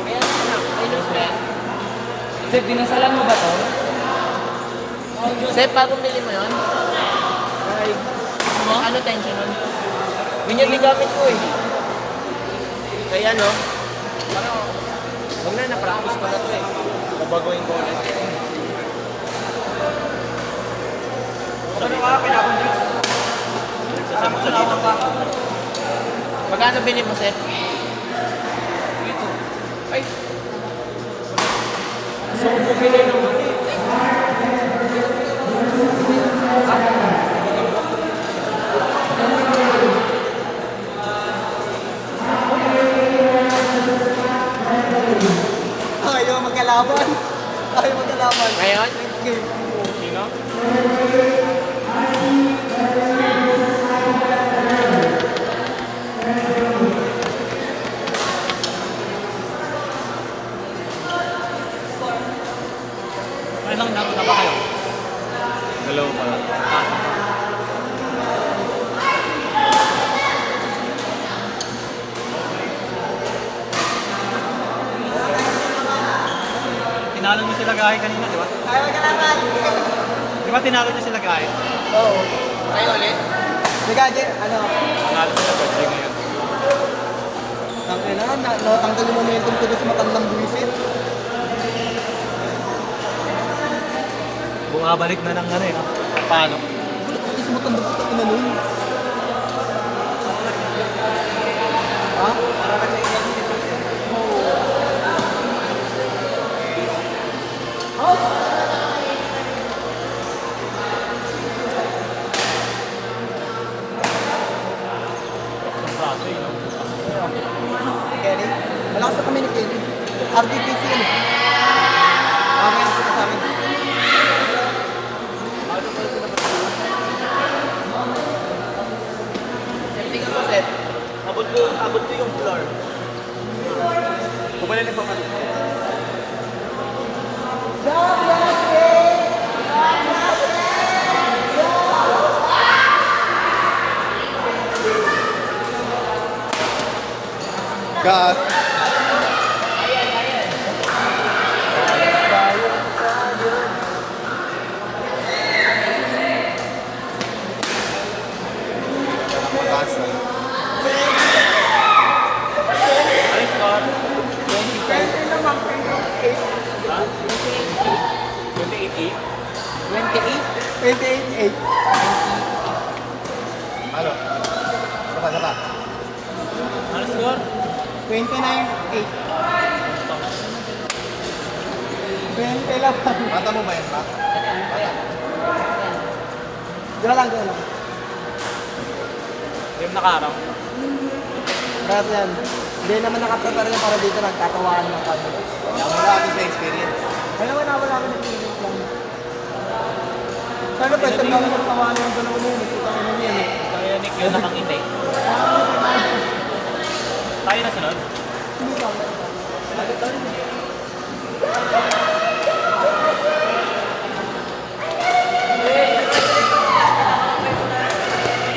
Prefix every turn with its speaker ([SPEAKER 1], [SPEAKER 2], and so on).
[SPEAKER 1] Ayan, anak. Ay, Luz, Ben.
[SPEAKER 2] Sir, dinasalan mo ba to?
[SPEAKER 1] Sep, bagong bili mo yun?
[SPEAKER 2] Ay,
[SPEAKER 1] Ano tension nun? Yun yung ligamit ko eh. Kaya no? Parang, huwag na, na-practice ko na to eh. Babagoyin ko ulit.
[SPEAKER 2] ano ka? Pinakondix.
[SPEAKER 1] Nagsasama sa dito pa. Magkano bili mo, Sep?
[SPEAKER 2] Ito.
[SPEAKER 1] Ay! Gusto ko bumili ng mali.
[SPEAKER 2] Ayaw magkalaban. Ayaw magkalaban.
[SPEAKER 1] Ngayon?
[SPEAKER 2] Next game.
[SPEAKER 1] Sino?
[SPEAKER 2] Ilang na ba kayo?
[SPEAKER 1] Dalawa pa lang.
[SPEAKER 2] Tinalo niyo sila Gahay kanina, di ba? Ayaw magkalaban. Di ba tinalo niyo sila Gahay?
[SPEAKER 1] Oo. Kayo ulit?
[SPEAKER 2] Di Gahay, ano?
[SPEAKER 1] Panalo sila birthday ngayon.
[SPEAKER 2] Natanggal yung momentum ko doon sa matandang buwisit. Bumabalik na ng ano eh.
[SPEAKER 1] Paano?
[SPEAKER 2] Gusto mo tanda po ito na nun. Ha? Kenny? Malakas na kami ni Kenny. RDPC yun eh. Mamaya na sila sa amin.
[SPEAKER 1] Tingnan mo, Sep. Abot ko yung floor. Kumala na pa man.
[SPEAKER 3] God. Mataas na.
[SPEAKER 1] Ano yung score?
[SPEAKER 2] 25.
[SPEAKER 1] Ha? 28-8?
[SPEAKER 2] 28? 28-8.
[SPEAKER 3] Ano? Saka.
[SPEAKER 1] Ano score?
[SPEAKER 2] 29-8. 20 lang.
[SPEAKER 3] Mata mo ba yan, Mac?
[SPEAKER 2] Dito lang.
[SPEAKER 1] Game nakaraw.
[SPEAKER 2] Kasi yan, hindi naman nakaprepare yan para dito nagkatawaan ng kami.
[SPEAKER 3] Kaya mo natin sa experience.
[SPEAKER 2] Wala kami nag-experience lang. Sana pa, saan namin magtawaan ng dalawa mo, nagkita ko yan eh.
[SPEAKER 1] Kaya Nick yun nakangiti. Tayo na sunod?
[SPEAKER 2] Hindi ba?